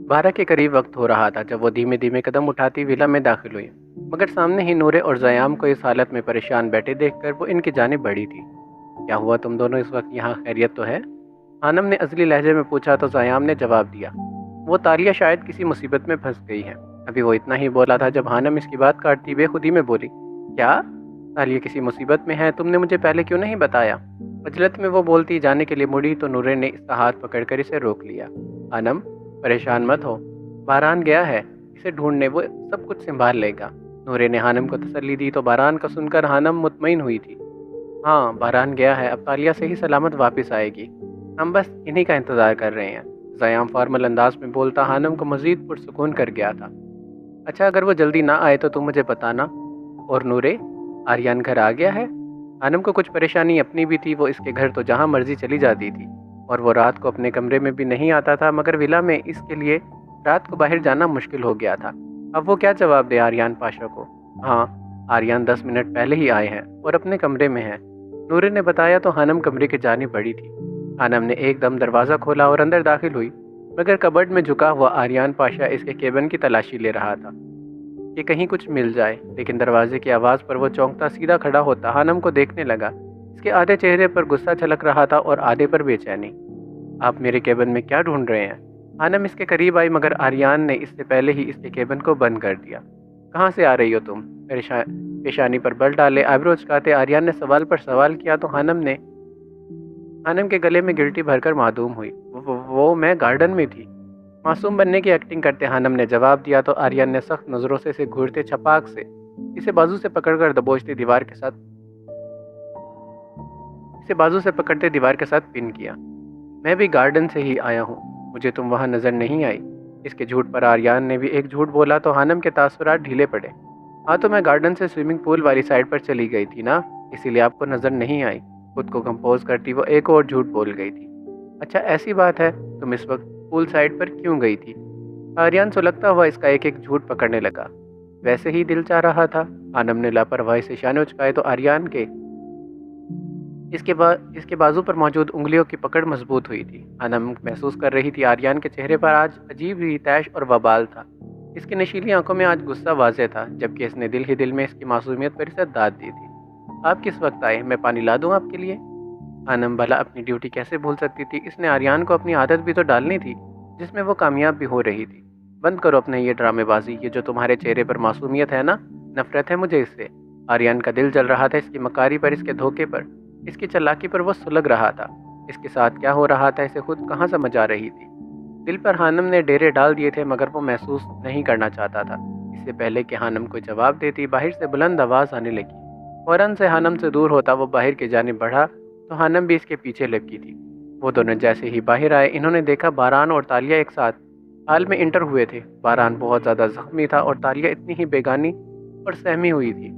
12 के करीब वक्त हो रहा था जब वो धीमे धीमे कदम उठाती विला में दाखिल हुई। मगर सामने ही नूरे और ज़याम को इस हालत में परेशान बैठे देखकर वो इनकी जानिब बढ़ी थी। क्या हुआ, तुम दोनों इस वक्त यहाँ, खैरियत तो है? हानम ने असली लहजे में पूछा तो ज़याम ने जवाब दिया, वो तालिया शायद किसी मुसीबत में फंस गई है। अभी वो इतना ही बोला था जब हानम इसकी बात काटती बेखुदी में बोली, क्या? तालिया किसी मुसीबत में है? तुमने मुझे पहले क्यों नहीं बताया? अजलत में वो बोलती जाने के लिए मुड़ी तो नूरे ने इसका हाथ पकड़कर इसे रोक लिया। हानम, परेशान मत हो, बारान गया है, इसे ढूंढने, वो सब कुछ संभाल लेगा। नूरे ने हानम को तसल्ली दी तो बारान का सुनकर हानम मुतमईन हुई थी। हाँ, बारान गया है, अब तालिया सही सलामत वापस आएगी, हम बस इन्हीं का इंतज़ार कर रहे हैं। ज़याम फॉर्मल अंदाज में बोलता हानम को मज़ीद पुरसुकून कर गया था। अच्छा, अगर वो जल्दी ना आए तो तुम मुझे बताना। और नूरे, आर्यन घर आ गया है? हानम को कुछ परेशानी अपनी भी थी, वो इसके घर तो जहाँ मर्जी चली जाती थी और वो रात को अपने कमरे में भी नहीं आता था, मगर विला में इसके लिए रात को बाहर जाना मुश्किल हो गया था। अब वो क्या जवाब दे आर्यन पाशा को? हाँ, आर्यन 10 मिनट पहले ही आए हैं और अपने कमरे में हैं, नूरे ने बताया तो हानम कमरे की जानिब बढ़ी थी। हानम ने एकदम दरवाज़ा खोला और अंदर दाखिल हुई, मगर कबर्ड में झुका हुआ आर्यन पाशा इसके केबिन की तलाशी ले रहा था कि कहीं कुछ मिल जाए, लेकिन दरवाजे की आवाज़ पर वो चौंकता सीधा खड़ा होता हानम को देखने लगा। इसके आधे चेहरे पर गुस्सा झलक रहा था और आधे पर बेचैनी। आप मेरे केबिन में क्या ढूंढ रहे हैं? हानम इसके करीब आई, मगर आर्यन ने इससे पहले ही इसके केबिन को बंद कर दिया। कहाँ से आ रही हो तुम? पेशानी पर बल डाले आईब्रो उचकाते आर्यन ने सवाल पर सवाल किया तो हानम के गले में गिल्टी भरकर मासूम हुई। वो मैं गार्डन में थी, मासूम बनने की एक्टिंग करते हानम ने जवाब दिया तो आर्यन ने सख्त नज़रों से इसे घूरते छपाक से इसे बाजू से पकड़कर दबोचते दीवार के साथ इसे बाजू से पकड़ते दीवार के साथ पिन किया। मैं भी गार्डन से ही आया हूँ, मुझे तुम वहाँ नज़र नहीं आई। इसके झूठ पर आर्यन ने भी एक झूठ बोला तो हानम के तासुरात ढीले पड़े। हाँ, तो मैं गार्डन से स्विमिंग पूल वाली साइड पर चली गई थी ना, इसीलिए आपको नज़र नहीं आई। खुद को कंपोज करती वो एक और झूठ बोल गई थी। अच्छा, ऐसी बात है, तुम इस वक्त पूल साइड पर क्यों गई थी? आर्यन सुलगता हुआ इसका एक एक झूठ पकड़ने लगा। वैसे ही दिल चाह रहा था। हानम ने लापरवाही से शाने उचकाए तो आर्यन के इसके बाजू पर मौजूद उंगलियों की पकड़ मजबूत हुई थी। हानम महसूस कर रही थी आर्यन के चेहरे पर आज अजीब ही तैश और वबाल था। इसकी नशीली आंखों में आज गुस्सा वाज़ेह था, जबकि इसने दिल ही दिल में इसकी मासूमियत पर इसे दाद दी थी। आप किस वक्त आए? मैं पानी ला दूं आपके लिए? हानम भला अपनी ड्यूटी कैसे भूल सकती थी? इसने आर्यन को अपनी आदत भी तो डालनी थी जिसमें वो कामयाब भी हो रही थी। बंद करो अपने ये ड्रामेबाजी, ये जो तुम्हारे चेहरे पर मासूमियत है ना, नफरत है मुझे इससे। आर्यन का दिल जल रहा था इसकी मकारी पर, इसके धोखे पर, इसकी चालाकी पर वो सुलग रहा था। इसके साथ क्या हो रहा था इसे खुद कहाँ समझ आ रही थी। दिल पर हानम ने डेरे डाल दिए थे, मगर वो महसूस नहीं करना चाहता था। इससे पहले कि हानम को जवाब देती बाहर से बुलंद आवाज़ आने लगी। फौरन से हानम से दूर होता वो बाहर की जानिब बढ़ा तो हानम भी इसके पीछे लपकी थी। वो दोनों जैसे ही बाहर आए इन्होंने देखा बारान और तालिया एक साथ हाल में इंटर हुए थे। बारान बहुत ज़्यादा जख्मी था और तालिया इतनी ही बेगानी और सहमी हुई थी।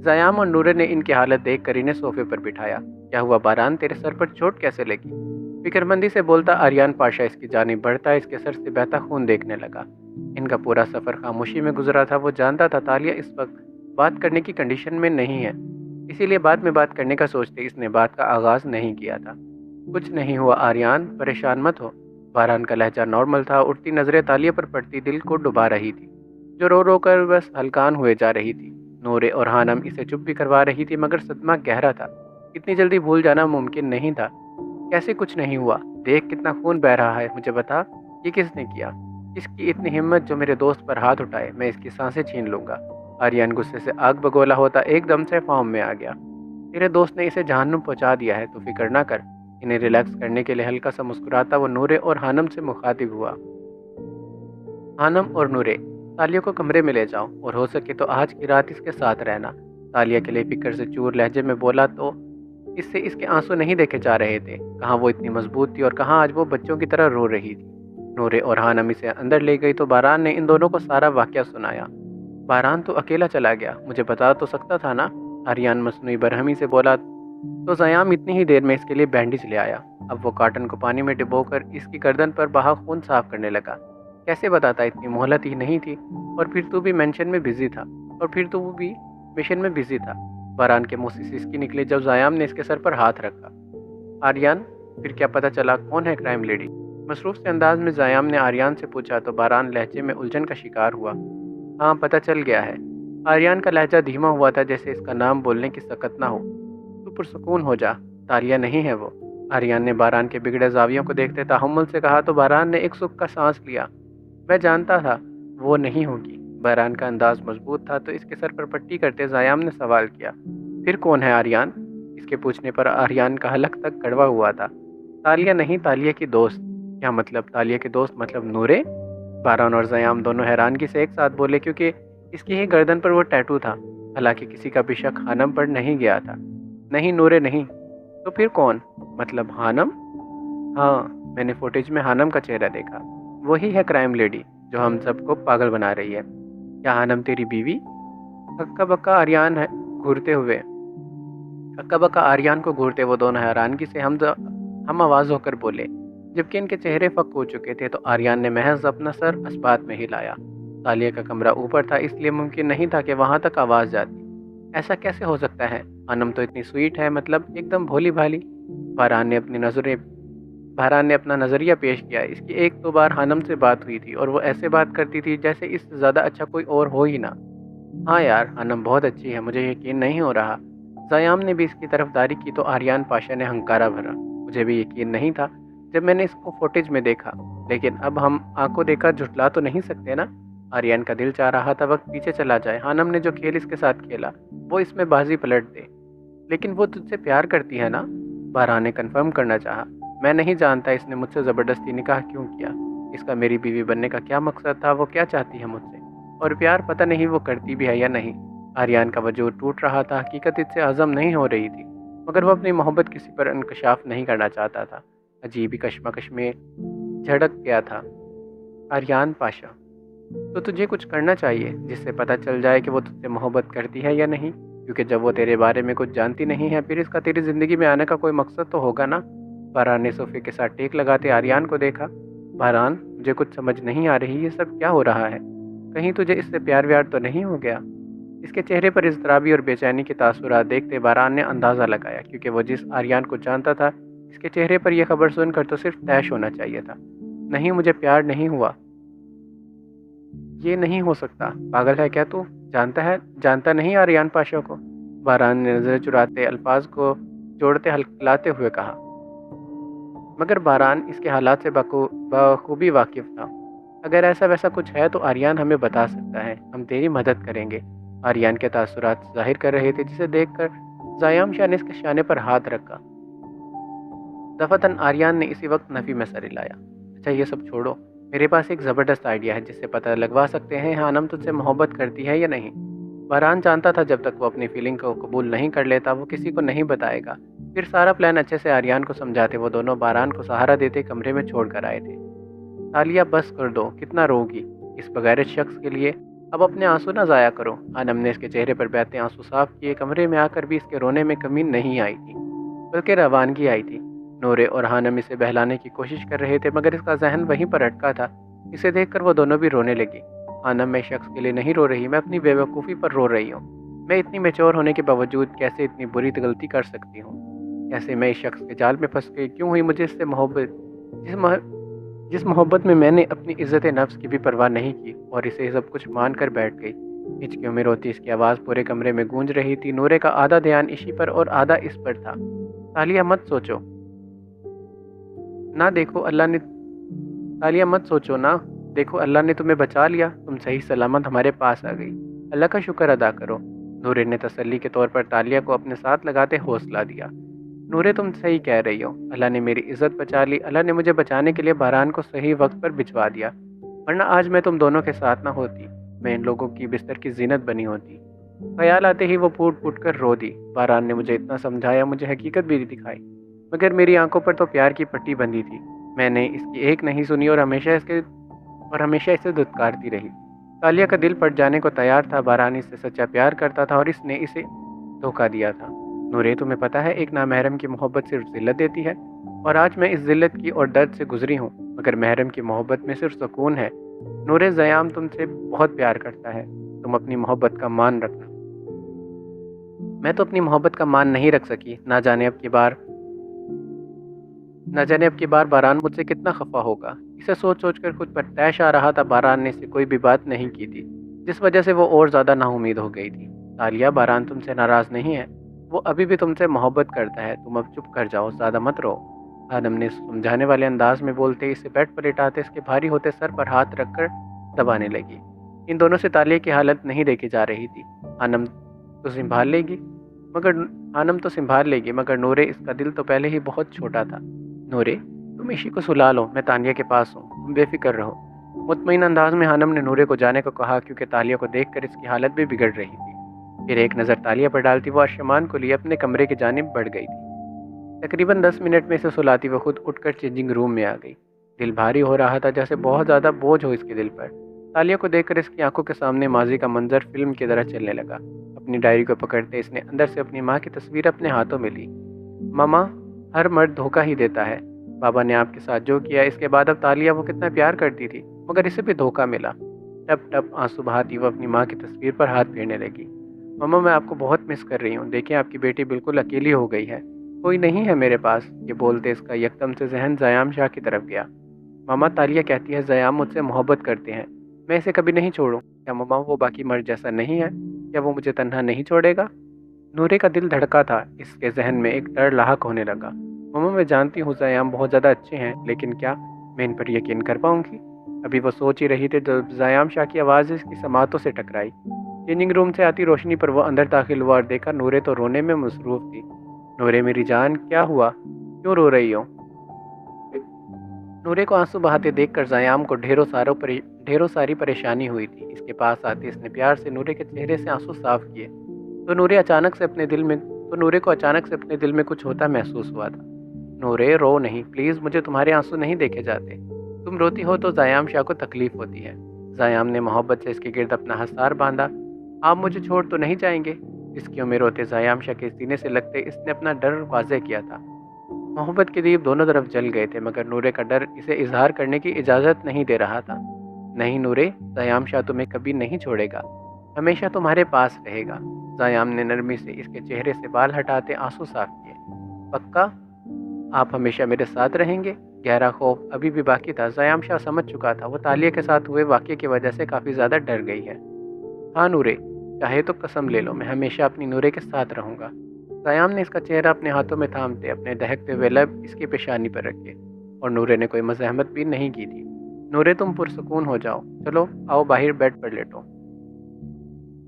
ज़याम और नूरे ने इनकी हालत देख कर इन्हें सोफे पर बिठाया। क्या हुआ बारान, तेरे सर पर चोट कैसे लगी? फिक्रमंदी से बोलता आर्यन पाशा इसकी जानिब बढ़ता इसके सर से बहता खून देखने लगा। इनका पूरा सफ़र खामोशी में गुजरा था। वो जानता था तालिया इस वक्त बात करने की कंडीशन में नहीं है, इसीलिए बाद में बात करने का सोचते इसने बात का आगाज़ नहीं किया था। कुछ नहीं हुआ आर्यन, परेशान मत हो। बारान का लहजा नॉर्मल था। उठती नज़रें तालिया पर पड़ती दिल को डुबा रही थी, जो रो रो कर बस हलकान हुए जा रही थी। नूरे और हानम इसे चुप भी करवा रही थी, मगर सदमा गहरा था। इतनी जल्दी भूल जाना मुमकिन नहीं था। कैसे कुछ नहीं हुआ? देख कितना खून बह रहा है, मुझे बता ये किसने किया? किसकी इतनी हिम्मत जो मेरे दोस्त पर हाथ उठाए? मैं इसकी सांसें छीन लूँगा। आर्यन गुस्से से आग बगोला होता एकदम से फॉर्म में आ गया। तेरे दोस्त ने इसे जहन्नुम पहुंचा दिया है, तो फिक्र ना कर। इन्हें रिलैक्स करने के लिए हल्का सा मुस्कुराता वो नूरे और हानम से मुखातिब हुआ। हानम और नूरे, तालिया को कमरे में ले जाओ और हो सके तो आज की रात इसके साथ रहना। तालिया के लिए फिक्र से चूर लहजे में बोला तो इससे इसके आंसू नहीं देखे जा रहे थे। कहाँ वो इतनी मजबूत थी और कहाँ आज वो बच्चों की तरह रो रही थी। नूरे और हानम इसे अंदर ले गई तो बारान ने इन दोनों को सारा वाकया सुनाया। बारान तो अकेला चला गया, मुझे बता तो सकता था ना? आर्यन मसनूई बरहमी से बोला तो ज़याम इतनी ही देर में इसके लिए बैंडेज ले आया। अब वो कॉटन को पानी में डुबोकर इसकी गर्दन पर बहा खून साफ करने लगा। कैसे बताता, इतनी मोहलत ही नहीं थी। और फिर तू भी मेंशन में बिजी था, और फिर तू भी मिशन में बिजी था। बारान के मुंह से सिसकी निकली जब ज़याम ने इसके सर पर हाथ रखा। आर्यन, फिर क्या पता चला कौन है क्राइम लेडी? मसरूफ़ से अंदाज में ज़याम ने आर्यान से पूछा तो बारान लहजे में उलझन का शिकार हुआ। हाँ, पता चल गया है। आर्यान का लहजा धीमा हुआ था, जैसे इसका नाम बोलने की सकत ना हो। तू पुरसुकून हो जा, तालिया नहीं है वो। आर्यान ने बारान के बिगड़े जावियों को देखते तहम्मुल से कहा तो बारान ने एक सुख का सांस लिया। मैं जानता था वो नहीं होगी। बारान का अंदाज मजबूत था तो इसके सर पर पट्टी करते ज़याम ने सवाल किया, फिर कौन है आर्यान? इसके पूछने पर आर्यान का हलक तक कड़वा हुआ था। तालिया नहीं, तालिया की दोस्त। क्या मतलब तालिया के दोस्त, मतलब नूरे? बारान और ज़याम दोनों हैरानगी से एक साथ बोले, क्योंकि इसकी ही गर्दन पर वो टैटू था। हालांकि किसी का भी शक हानम पर नहीं गया था। नहीं नूरे नहीं। तो फिर कौन? मतलब हानम? हाँ, मैंने फुटेज में हानम का चेहरा देखा। वही है क्राइम लेडी जो हम सबको पागल बना रही है। क्या हानम तेरी बीवी? हक्का बक्का आर्यान है घूरते हुए हक्का बक्का आर्यान को घूरते वो दोनों हैरानगी से हम आवाज होकर बोले, जबकि इनके चेहरे फक हो चुके थे। तो आर्यान ने महज अपना सर अस्बात में हिलाया। तालिया का कमरा ऊपर था, इसलिए मुमकिन नहीं था कि वहां तक आवाज जाती। ऐसा कैसे हो सकता है? अनम तो इतनी स्वीट है, मतलब एकदम भोली भाली। फरहान ने अपनी नजरें फरहान ने अपना नज़रिया पेश किया। इसकी एक दो बार हानम से बात हुई थी और वो ऐसे बात करती थी जैसे इससे ज़्यादा अच्छा कोई और हो ही ना। हाँ यार, हानम बहुत अच्छी है, मुझे यकीन नहीं हो रहा। ज़याम ने भी इसकी तरफदारी की तो आर्यान पाशा ने हंकारा भरा। मुझे भी यकीन नहीं था जब मैंने इसको फुटेज में देखा, लेकिन अब हम आंखों देखा झुठला तो नहीं सकते ना। आर्यन का दिल चाह रहा था वक्त पीछे चला जाए, हानम ने जो खेल इसके साथ खेला वो इसमें बाजी पलट दे। लेकिन वो तुझसे प्यार करती है ना? बारह ने कन्फर्म करना चाहा। मैं नहीं जानता इसने मुझसे ज़बरदस्ती निकाह क्यों किया। इसका मेरी बीवी बनने का क्या मकसद था, वो क्या चाहती है मुझसे, और प्यार पता नहीं वो करती भी है या नहीं। आर्यन का वजूद टूट रहा था, हकीकत इससे हजम नहीं हो रही थी, मगर वो अपनी मोहब्बत किसी पर इंकशाफ नहीं करना चाहता था। अजीब ही कश्मकश में झड़क गया था। आर्यन पाशा, तो तुझे कुछ करना चाहिए जिससे पता चल जाए कि वो तुझसे मोहब्बत करती है या नहीं, क्योंकि जब वो तेरे बारे में कुछ जानती नहीं है फिर इसका तेरी ज़िंदगी में आने का कोई मकसद तो होगा ना। फरहान ने सोफे के साथ टेक लगाते आर्यन को देखा। फरहान, मुझे कुछ समझ नहीं आ रही, ये सब क्या हो रहा है? कहीं तुझे इससे प्यार व्यार तो नहीं हो गया? इसके चेहरे पर इज़्तिराबी और बेचैनी के तासुरात देखते फरहान ने अंदाज़ा लगाया, क्योंकि वो जिस आर्यन को जानता था इसके चेहरे पर यह खबर सुनकर तो सिर्फ तैश होना चाहिए था। नहीं, मुझे प्यार नहीं हुआ। ये नहीं हो सकता, पागल है क्या तू? जानता नहीं आर्यन पाशा को? बारान ने नजर चुराते अल्फाज को जोड़ते हल्लाते हुए कहा। मगर बारान इसके हालात से बखूबी वाकिफ था। अगर ऐसा वैसा कुछ है तो आर्यन हमें बता सकता है, हम तेरी मदद करेंगे। आर्यन के तासुरात जाहिर कर रहे थे, जिसे देखकर ज़याम शाह ने इसके शाने पर हाथ रखा। दफातन आर्यन ने इसी वक्त नफ़ी में सर हिलाया। अच्छा ये सब छोड़ो, मेरे पास एक ज़बरदस्त आइडिया है जिससे पता लगवा सकते हैं हानम तुझसे मोहब्बत करती है या नहीं। बारान जानता था जब तक वो अपनी फीलिंग को कबूल नहीं कर लेता वो किसी को नहीं बताएगा। फिर सारा प्लान अच्छे से आर्यन को समझाते वो दोनों बारान को सहारा देते कमरे में छोड़ कर आए थे। तालिया बस कर दो, कितना रोगी इस बगैर शख्स के लिए। अब अपने आंसू ना ज़ाया करो। हानम ने इसके चेहरे पर बहते आंसू साफ किए। कमरे में आकर भी इसके रोने में कमी नहीं आई थी, बल्कि रवानगी आई थी। नूरे और हानम इसे बहलाने की कोशिश कर रहे थे, मगर इसका जहन वहीं पर अटका था। इसे देखकर वो दोनों भी रोने लगी। हानम, मैं शख्स के लिए नहीं रो रही, मैं अपनी बेवकूफ़ी पर रो रही हूँ। मैं इतनी मैच्योर होने के बावजूद कैसे इतनी बुरी गलती कर सकती हूँ? कैसे मैं इस शख्स के जाल में फंस गई? क्यों हुई मुझे इससे मोहब्बत, जिस मोहब्बत में मैंने अपनी इज़्ज़त नफ्स की भी परवाह नहीं की और इसे सब कुछ मान कर बैठ गई। हिचकियों में रोती इसकी आवाज़ पूरे कमरे में गूंज रही थी। नूरे का आधा ध्यान इसी पर और आधा इस पर था। तालिया मत सोचो ना, देखो अल्लाह ने तालिया मत सोचो ना, देखो अल्लाह ने तुम्हें बचा लिया, तुम सही सलामत हमारे पास आ गई। अल्लाह का शुक्र अदा करो। नूरे ने तसल्ली के तौर पर तालिया को अपने साथ लगाते हौसला दिया। नूरे, तुम सही कह रही हो, अल्लाह ने मेरी इज्जत बचा ली। अल्लाह ने मुझे बचाने के लिए बारान को सही वक्त पर भिजवा दिया, वरना आज मैं तुम दोनों के साथ ना होती, मैं इन लोगों की बिस्तर की जीनत बनी होती। ख्याल आते ही वो फूट फूट कर रो दी। बारान ने मुझे इतना समझाया, मुझे हकीकत भी दिखाई, मगर मेरी आंखों पर तो प्यार की पट्टी बंधी थी। मैंने इसकी एक नहीं सुनी और हमेशा इसे धुतकारती रही। तालिया का दिल फट जाने को तैयार था। बारान इससे सच्चा प्यार करता था और इसने इसे धोखा दिया था। नूरे, तुम्हें पता है एक नामहरम की मोहब्बत सिर्फ जिल्लत देती है, और आज मैं इस जिल्लत की और दर्द से गुजरी हूँ, मगर महरम की मोहब्बत में सिर्फ सुकून है। नूरे, ज़याम तुमसे बहुत प्यार करता है, तुम अपनी मोहब्बत का मान रखना। मैं तो अपनी मोहब्बत का मान नहीं रख सकी, ना जाने अब की बार نہ جانے अब की बार बारान मुझसे कितना खफा होगा। इसे सोच सोच कर खुद पर तैश आ रहा था। बारान ने इससे कोई भी बात नहीं की थी, जिस वजह से वो और ज़्यादा नाउम्मीद हो गई थी। तालिया, बारान तुमसे नाराज़ नहीं है, वो अभी भी तुमसे मोहब्बत करता है। तुम अब चुप कर जाओ, ज़्यादा मत रो। हानम ने समझाने वाले अंदाज में बोलते इसे बेड पर लिटाते इसके भारी होते सर पर हाथ रखकर दबाने लगी। इन दोनों से तालिया की हालत नहीं देखी जा रही थी। हानम तो संभाल लेगी मगर हानम तो संभाल लेगी मगर नूरे, इसका दिल तो पहले ही बहुत छोटा था। नूरे, तुम इशी को सुला लो, मैं तानिया के पास हूँ, तुम बेफिक्र रहो। मुतमईन अंदाज में हानम ने नूरे को जाने को कहा, क्योंकि तालिया को देखकर इसकी हालत भी बिगड़ रही थी। फिर एक नज़र तालिया पर डालती वो अर्शमान को लिए अपने कमरे की जानिब बढ़ गई थी। तकरीबन 10 मिनट में इसे सुलाती वो खुद उठकर चेंजिंग रूम में आ गई। दिल भारी हो रहा था, जैसे बहुत ज़्यादा बोझ हो इसके दिल पर। तालिया को देखकर इसकी आंखों के सामने माजी का मंजर फिल्म की तरह चलने लगा। अपनी डायरी को पकड़ते इसने अंदर से अपनी माँ की तस्वीर अपने हाथों में ली। मामा, हर मर्द धोखा ही देता है। बाबा ने आपके साथ जो किया, इसके बाद अब तालिया वो कितना प्यार करती थी, मगर इसे भी धोखा मिला। टप टप आंसू बहाती वो अपनी माँ की तस्वीर पर हाथ फेरने लगी। मामा, मैं आपको बहुत मिस कर रही हूँ। देखिए, आपकी बेटी बिल्कुल अकेली हो गई है, कोई नहीं है मेरे पास। ये बोलते इसका यकदम से जहन ज़याम शाह की तरफ गया। मामा, तालिया कहती है ज़याम मुझसे मोहब्बत करते हैं, मैं इसे कभी नहीं छोड़ूं। क्या मामा वो बाकी मर्द जैसा नहीं है? क्या वो मुझे तन्हा नहीं छोड़ेगा? नूरे का दिल धड़का था। इसके जहन में एक डर लाहक होने लगा। मामा, मैं जानती हूँ ज़याम बहुत ज़्यादा अच्छे हैं, लेकिन क्या मैं इन पर यकीन कर पाऊँगी? अभी वो सोच ही रही थी जब ज़याम शाह की आवाज़ इसकी समातों से टकराई। चेंजिंग रूम से आती रोशनी पर वो अंदर दाखिल हुआ और देखा नूरे तो रोने में मसरूफ़ थी। नूरे मेरी जान, क्या हुआ, क्यों रो रही हो? नूरे को आंसू बहाते देखकर ज़याम को ढेरों सारी परेशानी हुई थी। इसके पास आते इसने प्यार से नूरे के चेहरे से आंसू साफ किए तो नूरे को अचानक से अपने दिल में कुछ होता महसूस हुआ था। नूरे, रो नहीं प्लीज़, मुझे तुम्हारे आंसू नहीं देखे जाते। तुम रोती हो तो ज़याम शाह को तकलीफ़ होती है। ज़याम ने मोहब्बत से इसके गिर्द अपना हसार बांधा। आप मुझे छोड़ तो नहीं जाएंगे? इसकी में रोते ज़याम शाह के सीने से लगते इसने अपना डर वाज़े किया था। मोहब्बत के दीप दोनों तरफ जल गए थे, मगर नूरे का डर इसे इजहार करने की इजाज़त नहीं दे रहा था। नहीं नूरे, ज़याम शाह तुम्हें कभी नहीं छोड़ेगा, हमेशा तुम्हारे पास रहेगा। ज़याम ने नरमी से इसके चेहरे से बाल हटाते आंसू साफ किए। पक्का? आप हमेशा मेरे साथ रहेंगे? गहरा खौफ अभी भी बाकी था। ज़याम शाह समझ चुका था वो तालिया के साथ हुए वाक़ये की वजह से काफ़ी ज़्यादा डर गई है। हाँ नूरे, चाहे तो कसम ले लो, मैं हमेशा अपनी नूरे के साथ रहूँगा। क़याम ने इसका चेहरा अपने हाथों में थामते अपने दहकते हुए लब इसकी पेशानी पर रखे और नूरे ने कोई मज़ाहमत भी नहीं की थी। नूरे, तुम पुरसकून हो जाओ, चलो आओ बाहर बेड पर लेटो।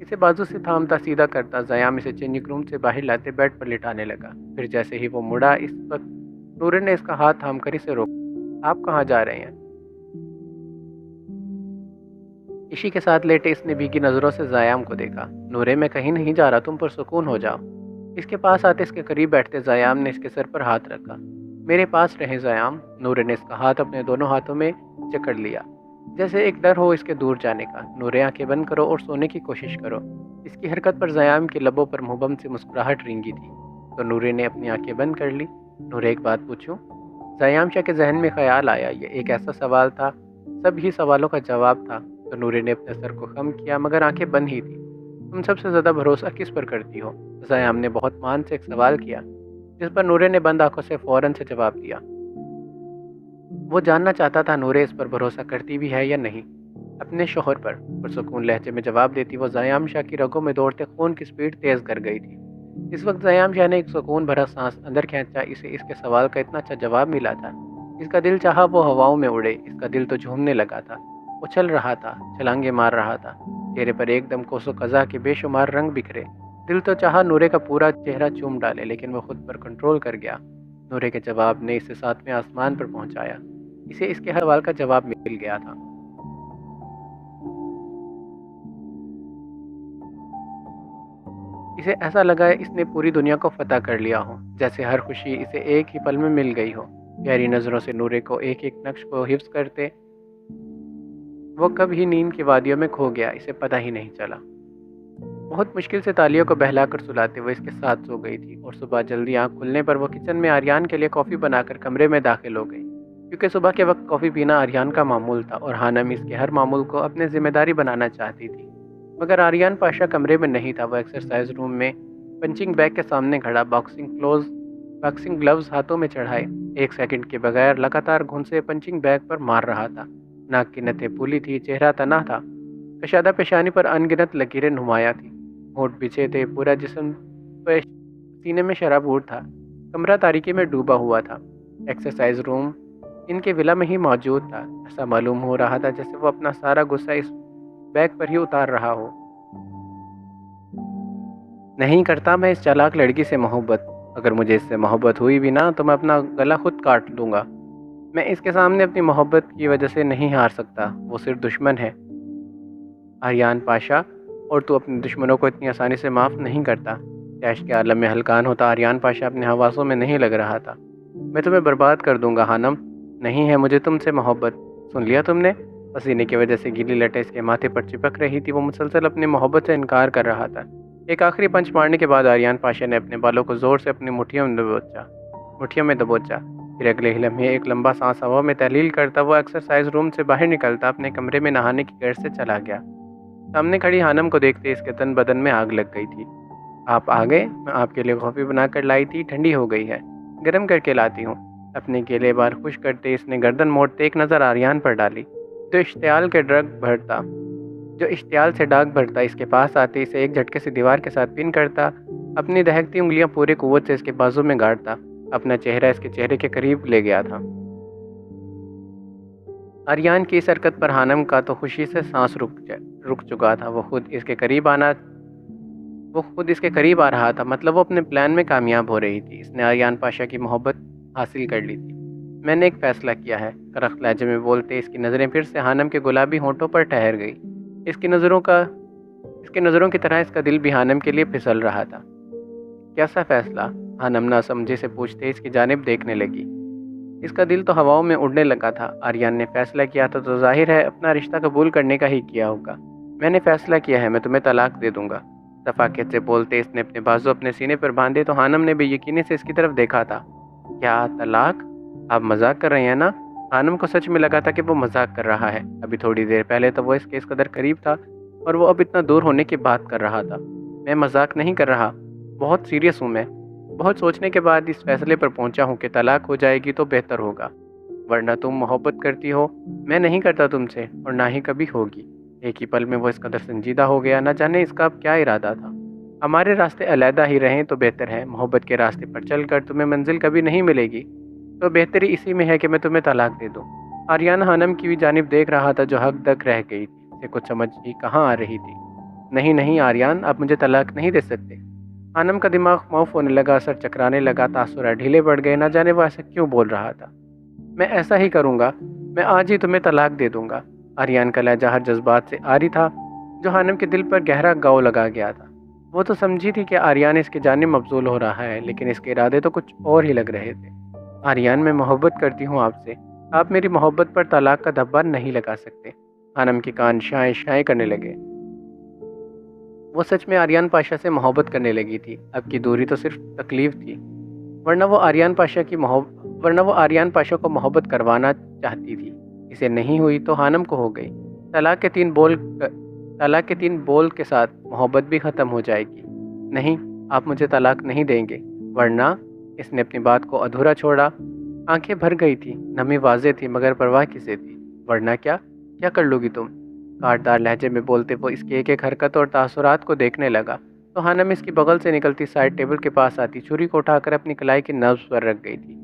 इसे बाजू से थामता सीधा करता ज़याम इसे चेंजिंग रूम से बाहर लाते बेड पर लिटाने लगा। फिर जैसे ही वो मुड़ा, इस वक्त नूरे ने इसका हाथ थाम कर इसे रोका। आप कहाँ जा रहे हैं? इसी के साथ लेटे इसने भीगी नज़रों से ज़याम को देखा। नूरे, मैं कहीं नहीं जा रहा, तुम पुरसुकून हो जाओ। इसके पास आते इसके करीब बैठते ज़याम ने इसके सर पर हाथ रखा। मेरे पास रहें ज़याम। नूरे ने इसका हाथ अपने दोनों हाथों में जकड़ लिया, जैसे एक डर हो इसके दूर जाने का। नूरे, आंखें बंद करो और सोने की कोशिश करो। इसकी हरकत पर ज़याम के लबों पर मुहब्बत से मुस्कुराहट रेंगी थी, तो नूरे ने अपनी आंखें बंद कर ली। नूरे, एक बात पूछूं? ज़याम शाह के जहन में ख्याल आया। ये एक ऐसा सवाल था, सब ही सवालों का जवाब था। तो नूरे ने अपने सर को खम किया, मगर आंखें बंद ही थी। तुम सबसे ज़्यादा भरोसा किस पर करती हो? ज़याम ने बहुत मान से एक सवाल किया, जिस पर नूरे ने बंद आंखों से फ़ौरन से जवाब दिया। वो जानना चाहता था नूरे इस पर भरोसा करती भी है या नहीं। अपने शोहर पर पुरसुकून लहजे में जवाब देती वो ज़याम शाह की रगों में दौड़ते खून की स्पीड तेज़ कर गई थी। इस वक्त ज़याम शाह ने एक सुकून भरा सांस अंदर खींचा। इसे इसके सवाल का इतना अच्छा जवाब मिला था। इसका दिल चाहा वो हवाओं में उड़े। इसका दिल तो झूमने लगा था, उछल रहा था, छलांगे मार रहा था। चेहरे पर एकदम कोसो कज़ा के बेशुमार रंग बिखरे। दिल तो चाहा नूरे का पूरा चेहरा चूम डाले, लेकिन वो खुद पर कंट्रोल कर गया। नूरे के जवाब ने इसे सातवें आसमान पर पहुंचाया। इसे इसके हर सवाल का जवाब मिल गया था। इसे ऐसा लगा इसने पूरी दुनिया को फतह कर लिया हो, जैसे हर खुशी इसे एक ही पल में मिल गई हो। प्यारी नज़रों से नूरे को एक एक नक्श को हिफ्ज करते वो कब ही नींद की वादियों में खो गया, इसे पता ही नहीं चला। बहुत मुश्किल से तालिया को बहलाकर सुलाते वो इसके साथ सो गई थी और सुबह जल्दी आंख खुलने पर वो किचन में आर्यान के लिए कॉफ़ी बनाकर कमरे में दाखिल हो गई, क्योंकि सुबह के वक्त कॉफ़ी पीना आर्यान का मामूल था और हानम इसके हर मामूल को अपने जिम्मेदारी बनाना चाहती थी। मगर आर्यान पाशा कमरे में नहीं था। वह एक्सरसाइज रूम में पंचिंग बैग के सामने खड़ा बॉक्सिंग क्लोज बॉक्सिंग ग्लव्स हाथों में चढ़ाए, 1 सेकंड के बगैर लगातार घुन से पंचिंग बैग पर मार रहा था। नाक की नथें फूली थी, चेहरा तना था, कशादा पेशानी पर अनगिनत लकीरें नुमाया थी। होंठ बिछे थे, पूरा जिस्म पे सीने में शराबूर था। कमरा तारीकी में डूबा हुआ था। एक्सरसाइज रूम इनके विला में ही मौजूद था। ऐसा मालूम हो रहा था जैसे वो अपना सारा गुस्सा इस बैग पर ही उतार रहा हो। नहीं करता मैं इस चालाक लड़की से मोहब्बत। अगर मुझे इससे मोहब्बत हुई भी ना तो मैं अपना गला खुद काट लूँगा। मैं इसके सामने अपनी मोहब्बत की वजह से नहीं हार सकता। वो सिर्फ दुश्मन है, आर्यान पाशा, और तू अपने दुश्मनों को इतनी आसानी से माफ़ नहीं करता। तैश के आलम में हलकान होता आर्यान पाशा अपने हवासों में नहीं लग रहा था। मैं तुम्हें बर्बाद कर दूंगा हानम। नहीं है मुझे तुमसे मोहब्बत। सुन लिया तुमने? पसीने की वजह से गीली लटें इसके माथे पर चिपक रही थी। वो मुसलसल अपनी मोहब्बत से इनकार कर रहा था। एक आखिरी पंच मारने के बाद आर्यान पाशा ने अपने बालों को जोर से अपनी मुट्ठियों में दबोचा। फिर अगले ही लम्हे एक लंबा सांस हवा में तहलील करता वो एक्सरसाइज रूम से बाहर निकलता अपने कमरे में नहाने की गर्ज से चला गया। सामने खड़ी हानम को देखते इसके तन बदन में आग लग गई थी। आप आ गए? मैं आपके लिए कॉफ़ी बनाकर लाई थी, ठंडी हो गई है, गर्म करके लाती हूँ। अपने केले बार खुश करते इसने गर्दन मोड़ते एक नज़र आर्यान पर डाली, जो इश्तियाल से डाक भरता इसके पास आते इसे एक झटके से दीवार के साथ पिन करता, अपनी दहकती उंगलियां पूरी कुव्वत से इसके बाजू में गाड़ता, अपना चेहरा इसके चेहरे के करीब ले गया था। आर्यान की इस हरकत पर हानम का तो खुशी से सांस रुक चुका था। वो खुद इसके करीब आ रहा था, मतलब वो अपने प्लान में कामयाब हो रही थी। इसने आर्यान पाशा की मोहब्बत हासिल कर ली थी। मैंने एक फ़ैसला किया है, करख्त लहजे में बोलते इसकी नज़रें फिर से हानम के गुलाबी होंठों पर ठहर गई। इसकी नज़रों की तरह इसका दिल भी हानम के लिए फिसल रहा था। कैसा फ़ैसला? हानम ना समझे से पूछते इसकी जानिब देखने लगी। इसका दिल तो हवाओं में उड़ने लगा था। आर्यान ने फ़ैसला किया था तो जाहिर है अपना रिश्ता कबूल करने का ही किया होगा। मैंने फ़ैसला किया है, मैं तुम्हें तलाक दे दूंगा। रफ़ाक़त से बोलते इसने अपने बाजू अपने सीने पर बांधे तो हानम ने बेयकीनी से इसकी तरफ देखा था। क्या तलाक? आप मजाक कर रहे हैं ना? हानम को सच में लगा था कि वो मजाक कर रहा है। अभी थोड़ी देर पहले तो वो इसके इस कदर करीब था और वो अब इतना दूर होने की बात कर रहा था। मैं मजाक नहीं कर रहा, बहुत सीरियस हूँ मैं। बहुत सोचने के बाद इस फैसले पर पहुँचा हूँ कि तलाक हो जाएगी तो बेहतर होगा, वरना तुम मोहब्बत करती हो, मैं नहीं करता तुमसे और ना ही कभी होगी। एक ही पल में वो इस कदर संजीदा हो गया, न जाने इसका अब क्या इरादा था। हमारे रास्ते अलहदा ही रहें तो बेहतर है। मोहब्बत के रास्ते पर चलकर तुम्हें मंजिल कभी नहीं मिलेगी, तो बेहतरी इसी में है कि मैं तुम्हें तलाक दे दूँ। आर्यान हानम की भी जानिब देख रहा था जो हक तक रह गई थी। इसे कुछ समझ ही कहाँ आ रही थी। नहीं नहीं आर्यान, आप मुझे तलाक नहीं दे सकते। हानम का दिमाग मौफ होने लगा, सर चकराने लगा, तासुरात ढीले पड़ गए। न जाने वो ऐसा क्यों बोल रहा था। मैं ऐसा ही करूँगा, मैं आज ही तुम्हें तलाक दे दूँगा। आर्यान का लहजा हर जज्बात से आरी था जो हानम के दिल पर गहरा घाव लगा गया था। वो तो समझी थी कि आर्यान इसके जानिब मबजूल हो रहा है, लेकिन इसके इरादे तो कुछ और ही लग रहे थे। आर्यान, मैं मोहब्बत करती हूँ आपसे, आप मेरी मोहब्बत पर तलाक का धब्बा नहीं लगा सकते। हानम के कान शाएं शाएं करने लगे। वो सच में आर्यान पाशा से मोहब्बत करने लगी थी। अब की दूरी तो सिर्फ तकलीफ थी, वरना वो आर्यान पाशा को मोहब्बत करवाना चाहती थी। इसे नहीं हुई तो हानम को हो गई। तलाक के तीन बोल के साथ मोहब्बत भी ख़त्म हो जाएगी। नहीं, आप मुझे तलाक नहीं देंगे, वरना। इसने अपनी बात को अधूरा छोड़ा। आंखें भर गई थी, नमी वाज़े थी, मगर परवाह किसे थी। वरना क्या कर लोगी तुम? काटदार लहजे में बोलते वो इसकी एक एक हरकत और तासुरात को देखने लगा तो हानम इसकी बगल से निकलती साइड टेबल के पास आती छुरी को उठाकर अपनी कलाई की नब्ज़ पर रख गई थी।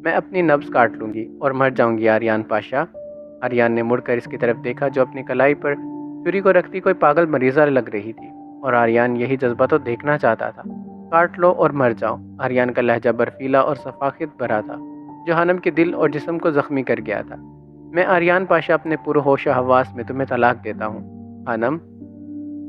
मैं अपनी नब्ज़ काट लूँगी और मर जाऊँगी आर्यान पाशा। आर्यान ने मुड़कर इसकी तरफ देखा जो अपनी कलाई पर छुरी को रखती कोई पागल मरीज़ा लग रही थी, और आर्यान यही जज्बा तो देखना चाहता था। काट लो और मर जाओ। आर्यान का लहजा बर्फीला और सफाकत भरा था जो हानम के दिल और जिस्म को ज़ख्मी कर गया था। मैं आर्यान पाशा अपने पूरे होश हवास में तुम्हें तलाक देता हूँ हानम।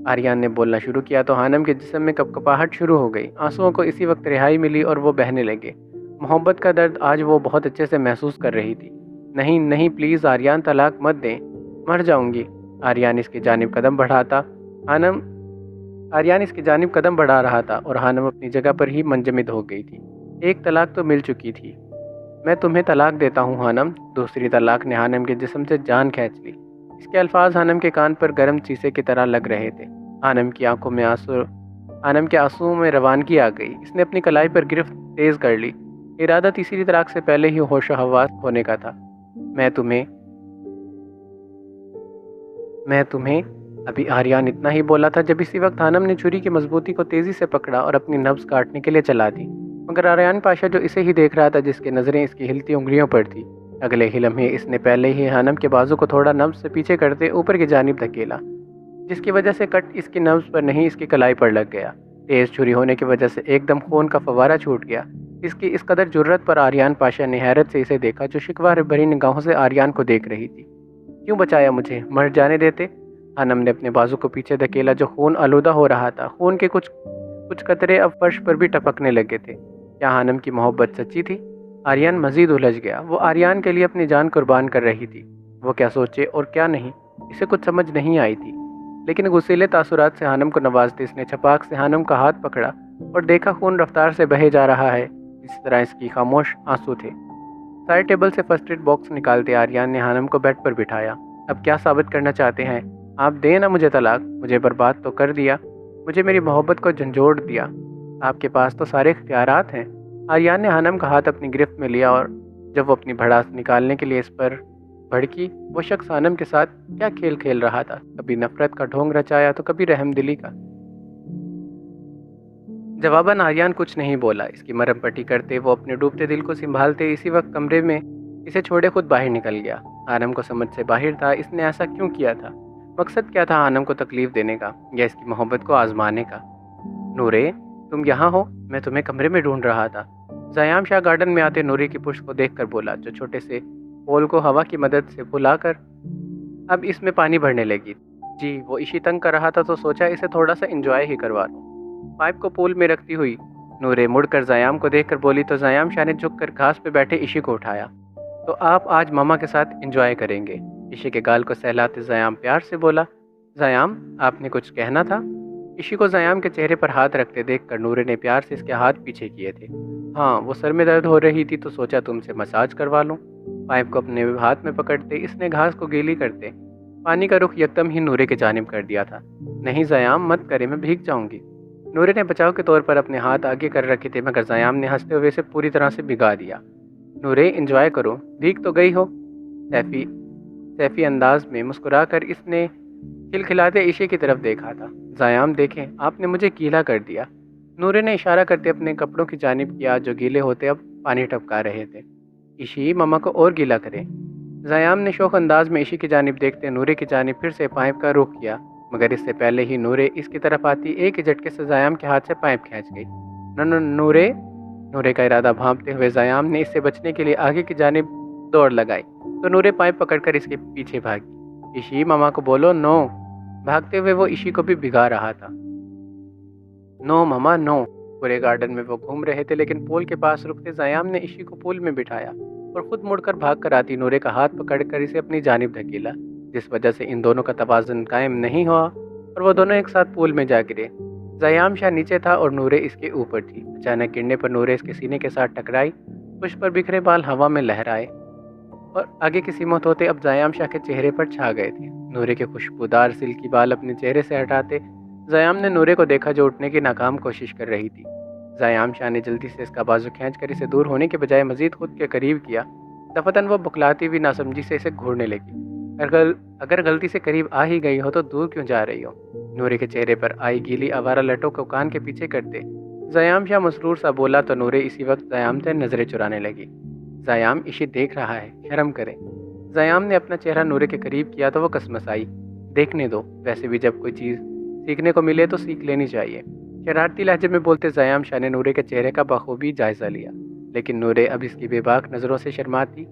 आर्यान ने बोलना शुरू किया तो हानम के जिस्म में कपकपाहट शुरू हो गई। आंसुओं को इसी वक्त रिहाई मिली और वो बहने लगे। मोहब्बत का दर्द आज वो बहुत अच्छे से महसूस कर रही थी। नहीं नहीं प्लीज़ आर्यान, तलाक मत दें, मर जाऊँगी। आर्यान इसकी जानिब कदम बढ़ा रहा था और हानम अपनी जगह पर ही मंजमिद हो गई थी। एक तलाक तो मिल चुकी थी। मैं तुम्हें तलाक देता हूँ हानम। दूसरी तलाक ने हानम के जिस्म से जान खींच ली। इसके अल्फाज हानम के कान पर गर्म शीशे की तरह लग रहे थे। हानम के आंसुओं में रवानगी आ गई। इसने अपनी कलाई पर गिरफ्त तेज कर ली। ارادہ تیسری طلاق سے پہلے ہی ہوش و حواس کھونے کا تھا۔ میں تمہیں ابھی آریان اتنا ہی بولا تھا جب اسی وقت ہانم نے چھری کی مضبوطی کو تیزی سے پکڑا اور اپنی نبض کاٹنے کے لیے چلا دی، مگر آریان پاشا جو اسے ہی دیکھ رہا تھا، جس کی نظریں اس کی ہلتی انگلیوں پر تھی، اگلے ہی لمحے اس نے پہلے ہی ہانم کے بازو کو تھوڑا نبض سے پیچھے کرتے اوپر کی جانب دھکیلا، جس کی وجہ سے کٹ اس کی نبض پر نہیں اس کی کلائی پر لگ گیا۔ تیز چھری ہونے کی وجہ سے ایک دم خون کا فوارہ چھوٹ گیا۔ اس کی اس قدر جرت پر آریان پاشا نے حیرت سے اسے دیکھا، جو شکوہ بھری نگاہوں سے آریان کو دیکھ رہی تھی۔ کیوں بچایا مجھے؟ مر جانے دیتے۔ ہانم نے اپنے بازو کو پیچھے دھکیلا جو خون آلودہ ہو رہا تھا۔ خون کے کچھ قطرے اب فرش پر بھی ٹپکنے لگے تھے۔ کیا ہانم کی محبت سچی تھی؟ آریان مزید الجھ گیا۔ وہ آریان کے لیے اپنی جان قربان کر رہی تھی۔ وہ کیا سوچے اور کیا نہیں، اسے کچھ سمجھ نہیں آئی تھی، لیکن غصیلے تاثرات سے ہانم کو نوازتے اس نے چھپاک سے ہانم کا ہاتھ پکڑا اور دیکھا خون رفتار سے بہے جا رہا ہے، اس طرح اس کی خاموش آنسو تھے۔ سائڈ ٹیبل سے فرسٹ ایڈ باکس نکالتے آریان نے ہانم کو بیڈ پر بٹھایا۔ اب کیا ثابت کرنا چاہتے ہیں؟ آپ دیں نا مجھے طلاق، مجھے برباد تو کر دیا، مجھے میری محبت کو جھنجھوڑ دیا، آپ کے پاس تو سارے اختیارات ہیں۔ آریان نے ہانم کا ہاتھ اپنی گرفت میں لیا اور جب وہ اپنی بھڑاس نکالنے کے لیے اس پر بھڑکی، وہ شخص ہانم کے ساتھ کیا کھیل کھیل رہا تھا، کبھی نفرت کا ڈھونگ رچایا تو کبھی رحم دلی کا۔ جواباً آریان کچھ نہیں بولا۔ اس کی مرہم پٹی کرتے وہ اپنے ڈوبتے دل کو سنبھالتے اسی وقت کمرے میں اسے چھوڑے خود باہر نکل گیا۔ ہانم کو سمجھ سے باہر تھا اس نے ایسا کیوں کیا تھا، مقصد کیا تھا ہانم کو تکلیف دینے کا یا اس کی محبت کو آزمانے کا۔ نورے، تم یہاں ہو؟ میں تمہیں کمرے میں ڈھونڈ رہا تھا۔ زیام شاہ گارڈن میں آتے نورے کی پشت کو دیکھ کر بولا، جو چھوٹے سے پول کو ہوا کی مدد سے پھلا کر اب اس میں پانی بھرنے لگی۔ جی، وہ عشی تنگ کر رہا تھا تو سوچا اسے تھوڑا سا انجوائے ہی کروا لوں۔ پائپ کو پول میں رکھتی ہوئی نورے مڑ کر زیام کو دیکھ کر بولی تو زیام شاہ نے جھک کر گھاس پہ بیٹھے عشی کو اٹھایا۔ تو آپ آج ماما کے ساتھ انجوائے کریں گے؟ عشی کے گال کو سہلاتے زیام پیار سے بولا۔ زیام، آپ نے کچھ کہنا تھا؟ عشی کو زیام کے چہرے پر ہاتھ رکھتے دیکھ کر نورے نے پیار سے اس کے ہاتھ پیچھے کیے تھے۔ ہاں، وہ سر میں درد ہو رہی تھی تو سوچا تم سے مساج کروا لوں۔ پائپ کو اپنے ہاتھ میں پکڑتے اس نے گھاس کو گیلی کرتے پانی کا رخ یکدم ہی نورے کے جانب کر دیا تھا۔ نہیں زیام، مت کرے، میں بھیگ جاؤں گی۔ نورے نے بچاؤ کے طور پر اپنے ہاتھ آگے کر رکھے تھے، مگر زیام نے ہنستے ہوئے اسے پوری طرح سے بھگا دیا۔ نورے، انجوائے کرو، بھیگ تو گئی ہو۔ سیفی انداز میں مسکرا کر اس نے کھلکھلاتے عشی کی طرف دیکھا تھا۔ زیام دیکھیں، آپ نے مجھے گیلا کر دیا۔ نورے نے اشارہ کرتے اپنے کپڑوں کی جانب کیا جو گیلے ہوتے اب پانی ٹپکا رہے تھے۔ عشی، ماما کو اور گیلا کرے۔ زیام نے شوخ انداز میں عشی کی جانب دیکھتے نورے کی جانب پھر سے پائپ کا رخ کیا، مگر اس سے پہلے ہی نورے اس کی طرف آتی ایک ہی جھٹکے سے زیام کے ہاتھ سے پائپ کھینچ گئی۔ نورے کا ارادہ بھانپتے ہوئے زیام نے اس سے بچنے کے لیے آگے کی جانب دوڑ لگائی تو نورے پائپ پکڑ کر اس کے پیچھے بھاگی۔ عشی، ماما کو بولو نو۔ بھاگتے ہوئے وہ عشی کو بھی بھگا رہا تھا۔ نو ماما، نو۔ پورے گارڈن میں وہ گھوم رہے تھے، لیکن پول کے پاس رکتے زیام نے عشی کو پول میں بٹھایا اور خود مڑ کر بھاگ کر آتی نورے کا ہاتھ پکڑ کر اسے اپنی جانب دھکیلا، جس وجہ سے ان دونوں کا توازن قائم نہیں ہوا اور وہ دونوں ایک ساتھ پول میں جا گرے۔ زیام شاہ نیچے تھا اور نورے اس کے اوپر تھی۔ اچانک گرنے پر نورے اس کے سینے کے ساتھ ٹکرائی، اس پر بکھرے بال ہوا میں لہرائے اور آگے کی سمت ہوتے اب زیام شاہ کے چہرے پر چھا گئے تھے۔ نورے کے خوشبودار سلکی بال اپنے چہرے سے ہٹاتے زیام نے نورے کو دیکھا جو اٹھنے کی ناکام کوشش کر رہی تھی۔ زیام شاہ نے جلدی سے اس کا بازو کھینچ کر اسے دور ہونے کے بجائے مزید خود کے قریب کیا۔ دفتن وہ بکلاتی ہوئی ناسمجھی سے اسے گھورنے لگی۔ اگر غلطی سے قریب آ ہی گئی ہو تو دور کیوں جا رہی ہو؟ نورے کے چہرے پر آئی گیلی آوارہ لٹوں کو کان کے پیچھے کرتے زیام شاہ مسرور سا بولا تو نورے اسی وقت زیام سے نظریں چرانے لگی۔ زیام، عشی دیکھ رہا ہے، شرم کرے۔ زیام نے اپنا چہرہ نورے کے قریب کیا تو وہ کسمسائی۔ دیکھنے دو، ویسے بھی جب کوئی چیز سیکھنے کو ملے تو سیکھ لینی چاہیے۔ شرارتی لہجے میں بولتے زیام شاہ نے نورے کے چہرے کا بخوبی جائزہ لیا، لیکن نورے اب اس کی بے باک نظروں سے شرماتی۔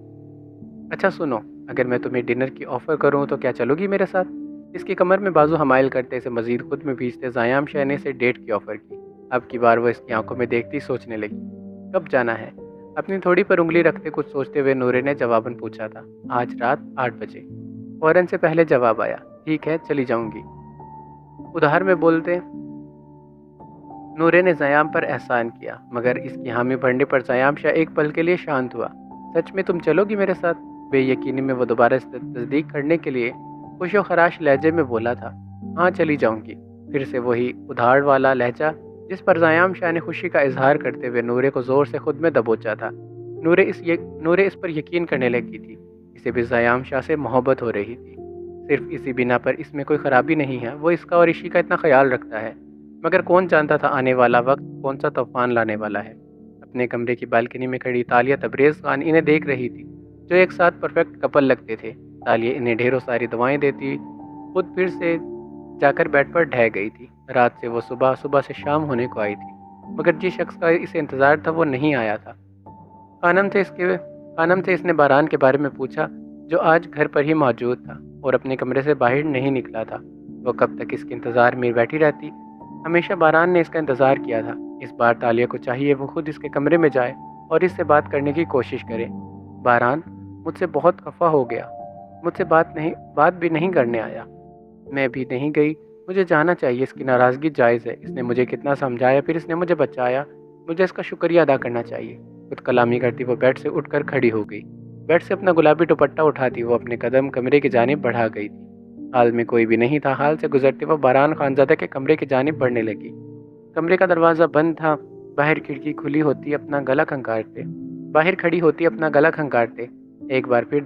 اچھا سنو، اگر میں تمہیں ڈنر کی آفر کروں تو کیا چلو گی میرے ساتھ؟ اس کی کمر میں بازو حمائل کرتے اسے مزید خود میں بھیجتے زیام شاہ نے اسے ڈیٹ کی آفر کی۔ اب کی بار وہ اس کی آنکھوں میں دیکھتی سوچنے لگی، کب جانا ہے؟ اپنی تھوڑی پر انگلی رکھتے کچھ سوچتے ہوئے نورے نے جواباً پوچھا تھا، آج رات 8 بجے۔ فوراً سے پہلے جواب آیا، ٹھیک ہے، چلی جاؤں گی۔ ادھار میں بولتے نورے نے زیام پر احسان کیا، مگر اس کی حامی بھرنے پر زیام شاہ ایک پل کے لیے شانت ہوا۔ سچ میں تم چلو گی میرے ساتھ؟ بے یقینی میں وہ دوبارہ تصدیق کرنے کے لیے خوش و خراش لہجے میں بولا تھا، ہاں چلی جاؤں گی۔ پھر سے وہی ادھاڑ والا لہجہ جس پر ضیام شاہ نے خوشی کا اظہار کرتے ہوئے نورے کو زور سے خود میں دبوچا تھا۔ نورے اس پر یقین کرنے لگی تھی، اسے بھی ضیام شاہ سے محبت ہو رہی تھی، صرف اسی بنا پر اس میں کوئی خرابی نہیں ہے، وہ اس کا اور عشی کا اتنا خیال رکھتا ہے، مگر کون جانتا تھا آنے والا وقت کون سا طوفان لانے والا ہے۔ اپنے کمرے کی بالکنی میں کھڑی تالیہ تبریز خان انہیں دیکھ رہی تھی، جو ایک ساتھ پرفیکٹ کپل لگتے تھے۔ تالیہ انہیں ڈھیروں ساری دعائیں دیتی خود پھر سے جا کر بیڈ پر ڈھہ گئی تھی۔ رات سے وہ صبح سے شام ہونے کو آئی تھی، مگر جس شخص کا اسے انتظار تھا وہ نہیں آیا تھا۔ خانم سے اس نے باران کے بارے میں پوچھا، جو آج گھر پر ہی موجود تھا اور اپنے کمرے سے باہر نہیں نکلا تھا۔ وہ کب تک اس کے انتظار میں بیٹھی رہتی؟ ہمیشہ باران نے اس کا انتظار کیا تھا، اس بار تالیہ کو چاہیے وہ خود اس کے کمرے میں جائے اور اس سے بات کرنے کی کوشش کرے۔ باران مجھ سے بہت خفا ہو گیا، مجھ سے بات بھی نہیں کرنے آیا۔ میں بھی نہیں گئی، مجھے جانا چاہیے، اس کی ناراضگی جائز ہے، اس نے مجھے کتنا سمجھایا، پھر اس نے مجھے بچایا، مجھے اس کا شکریہ ادا کرنا چاہیے۔ خود کلامی کرتی وہ بیڈ سے اٹھ کر کھڑی ہو گئی۔ بیڈ سے اپنا گلابی دوپٹہ اٹھاتی وہ اپنے قدم کمرے کی جانب بڑھا گئی تھی۔ حال میں کوئی بھی نہیں تھا، حال سے گزرتے وہ باران خانزادہ کے کمرے کی جانب بڑھنے لگی۔ کمرے کا دروازہ بند تھا، باہر کھڑی کھڑی ہوتی اپنا گلا کھنکارتے ایک بار پھر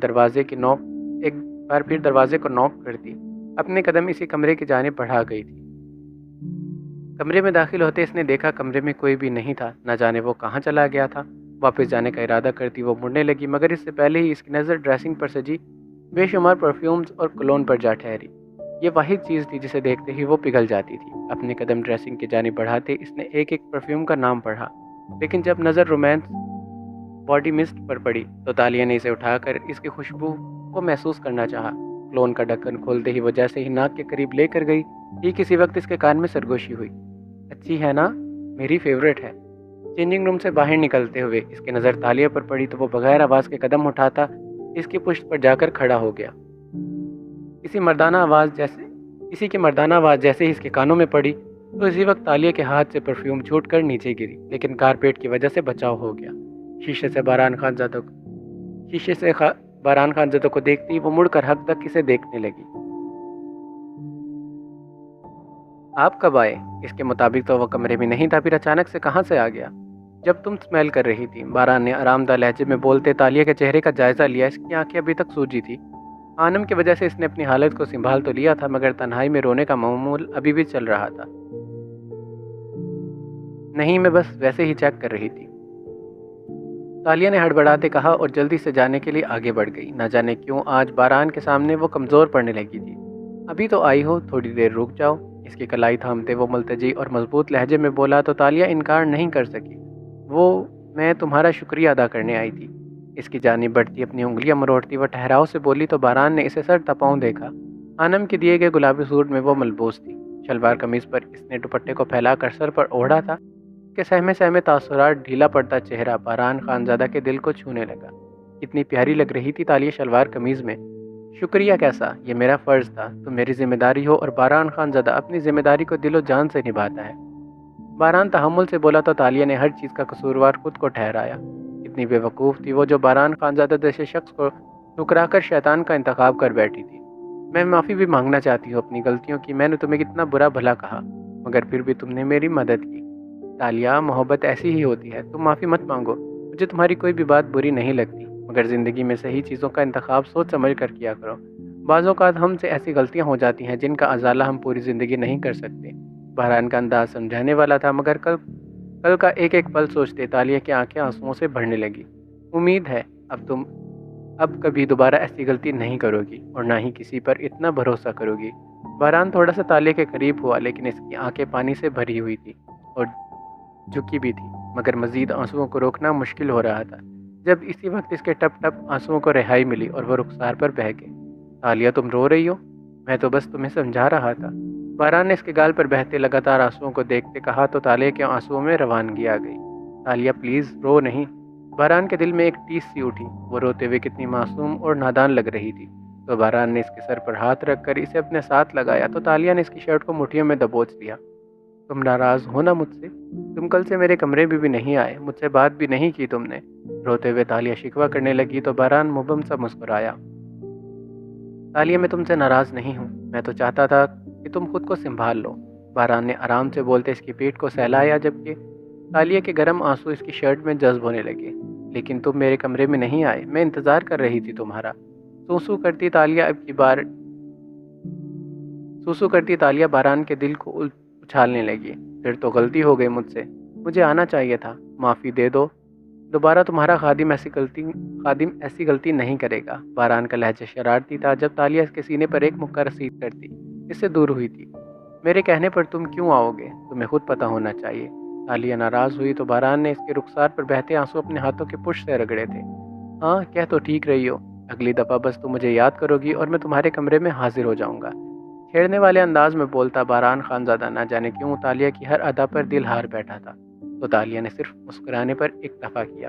دروازے کو نوک کرتی، اپنے قدم اسی کمرے کی جانب بڑھا گئی تھی۔ کمرے میں داخل ہوتے اس نے دیکھا کمرے میں کوئی بھی نہیں تھا، نہ جانے وہ کہاں چلا گیا تھا۔ واپس جانے کا ارادہ کرتی وہ مڑنے لگی، مگر اس سے پہلے ہی اس کی نظر ڈریسنگ پر سجی بے شمار پرفیومز اور کولون پر جا ٹھہری۔ یہ واحد چیز تھی جسے دیکھتے ہی وہ پگھل جاتی تھی۔ اپنے قدم ڈریسنگ کی جانب بڑھاتے اس نے ایک ایک پرفیوم کا نام پڑھا، لیکن جب نظر رومانس باڈی مسٹ پر پڑی تو تالیہ نے اسے اٹھا کر اس کی خوشبو کو محسوس کرنا چاہا۔ کولون کا ڈھکن کھولتے ہی وہ جیسے ہی ناک کے قریب لے کر گئی، ہی کسی وقت اس کے کان میں سرگوشی ہوئی، اچھی ہے نا، میری فیورٹ ہے۔ چینجنگ روم سے باہر نکلتے ہوئے اس کی نظر تالیہ پر پڑی تو وہ بغیر آواز کے قدم اٹھاتا اس کی پشت پر جا کر کھڑا ہو گیا۔ کسی کی مردانہ آواز جیسے ہی اس کے کانوں میں پڑی تو اسی وقت تالیہ کے ہاتھ سے پرفیوم چھوٹ کر نیچے گری، لیکن کارپیٹ کی وجہ سے بچاؤ ہو گیا۔ شیشے سے باران خانزادہ کو دیکھتی وہ مڑ کر حق تک اسے دیکھنے لگی۔ آپ کب آئے؟ اس کے مطابق تو وہ کمرے میں نہیں تھا، پھر اچانک سے کہاں سے آ گیا؟ جب تم اسمیل کر رہی تھی، باران نے آرام دہ لہجے میں بولتے تالیہ کے چہرے کا جائزہ لیا۔ اس کی آنکھیں ابھی تک سوجی تھی۔ آنم کی وجہ سے اس نے اپنی حالت کو سنبھال تو لیا تھا، مگر تنہائی میں رونے کا معمول ابھی بھی چل رہا تھا۔ نہیں، میں بس ویسے ہی چیک کر رہی تھی، تالیہ نے ہڑبڑاتے کہا اور جلدی سے جانے کے لیے آگے بڑھ گئی۔ نہ جانے کیوں آج باران کے سامنے وہ کمزور پڑنے لگی تھی۔ ابھی تو آئی ہو، تھوڑی دیر رک جاؤ، اس کی کلائی تھامتے وہ ملتجی اور مضبوط لہجے میں بولا تو تالیہ انکار نہیں کر سکی۔ میں تمہارا شکریہ ادا کرنے آئی تھی۔ اس کی جانب بڑھتی اپنی انگلیاں مروڑتی وہ ٹھہراؤ سے بولی تو باران نے اسے سر تپاؤں دیکھا۔ آنم کے دیے گئے گلابی سوٹ میں وہ ملبوس تھی، شلوار قمیض پر اس نے دوپٹے کو پھیلا کر سر پر اوڑھا تھا کہ سہمے تاثرات ڈھیلا پڑتا چہرہ باران خانزادہ کے دل کو چھونے لگا۔ کتنی پیاری لگ رہی تھی تالیہ شلوار قمیض میں۔ شکریہ کیسا، یہ میرا فرض تھا، تم میری ذمہ داری ہو اور باران خانزادہ اپنی ذمہ داری کو دل و جان سے نبھاتا ہے۔ باران تحمل سے بولا تو تالیہ نے ہر چیز کا قصوروار خود کو ٹھہرایا۔ اتنی بے وقوف تھی وہ جو باران خانزادہ جیسے شخص کو ٹھکرا کر شیطان کا انتخاب کر بیٹھی تھی۔ میں معافی بھی مانگنا چاہتی ہوں اپنی غلطیوں کی، میں نے تمہیں کتنا برا بھلا کہا، مگر پھر بھی تم نے میری مدد کی۔ تالیہ، محبت ایسی ہی ہوتی ہے، تم معافی مت مانگو، مجھے تمہاری کوئی بھی بات بری نہیں لگتی، مگر زندگی میں صحیح چیزوں کا انتخاب سوچ سمجھ کر کیا کرو۔ بعض اوقات ہم سے ایسی غلطیاں ہو جاتی ہیں جن کا ازالہ ہم پوری زندگی نہیں کر سکتے۔ بہران کا انداز سمجھانے والا تھا، مگر کل کا ایک ایک پل سوچتے تالیہ کی آنکھیں آنسوؤں سے بھرنے لگی۔ امید ہے اب کبھی دوبارہ ایسی غلطی نہیں کرو گی اور نہ ہی کسی پر اتنا بھروسہ کرو گی۔ بہران تھوڑا سا تالیہ کے قریب ہوا، لیکن اس کی آنکھیں پانی سے بھری ہوئی تھی اور جھکی بھی تھی، مگر مزید آنسوؤں کو روکنا مشکل ہو رہا تھا۔ جب اسی وقت اس کے ٹپ ٹپ آنسوؤں کو رہائی ملی اور وہ رخسار پر بہہ گئے۔ تالیہ، تم رو رہی ہو؟ میں تو بس تمہیں سمجھا رہا تھا۔ بہران نے اس کے گال پر بہتے لگاتار آنسوؤں کو دیکھتے کہا تو تالیہ کے آنسوؤں میں روانگی آ گئی۔ تالیہ پلیز رو نہیں۔ بہران کے دل میں ایک ٹیس سی اٹھی، وہ روتے ہوئے کتنی معصوم اور نادان لگ رہی تھی۔ تو بہران نے اس کے سر پر ہاتھ رکھ کر اسے اپنے ساتھ لگایا تو تالیہ نے اس کی شرٹ کو مٹھیوں میں دبوچ لیا۔ تم ناراض ہو نا مجھ سے؟ تم کل سے میرے کمرے میں بھی نہیں آئے، مجھ سے بات بھی نہیں کی تم نے۔ روتے ہوئے تالیہ شکوہ کرنے لگی تو بہران مبہم سا مسکرایا۔ تالیہ، میں تم سے ناراض نہیں ہوں، میں تو چاہتا تھا کہ تم خود کو سنبھال لو۔ باران نے آرام سے بولتے اس کی پیٹھ کو سہلایا جبکہ تالیہ کے گرم آنسو اس کی شرٹ میں جذب ہونے لگے۔ لیکن تم میرے کمرے میں نہیں آئے، میں انتظار کر رہی تھی تمہارا۔ سوسو کرتی تالیہ باران کے دل کو اچھالنے لگی۔ پھر تو غلطی ہو گئی مجھ سے، مجھے آنا چاہیے تھا، معافی دے دو۔ دوبارہ تمہارا خادم ایسی غلطی نہیں کرے گا۔ باران کا لہجہ شرارتی تھا جب تالیہ اس کے سینے پر ایک مکہ رسید کرتی اس سے دور ہوئی تھی۔ میرے کہنے پر تم کیوں آؤ گے؟ تمہیں خود پتہ ہونا چاہیے۔ تالیہ ناراض ہوئی تو باران نے اس کے رخسار پر بہتے آنسو اپنے ہاتھوں کے پشت سے رگڑے تھے۔ ہاں، کہہ تو ٹھیک رہی ہو، اگلی دفعہ بس تم مجھے یاد کرو گی اور میں تمہارے کمرے میں حاضر ہو جاؤں گا۔ چھیڑنے والے انداز میں بولتا باران خانزادہ نہ جانے کیوں تالیہ کی ہر ادا پر دل ہار بیٹھا تھا، تو تالیہ نے صرف مسکرانے پر اکتفا کیا۔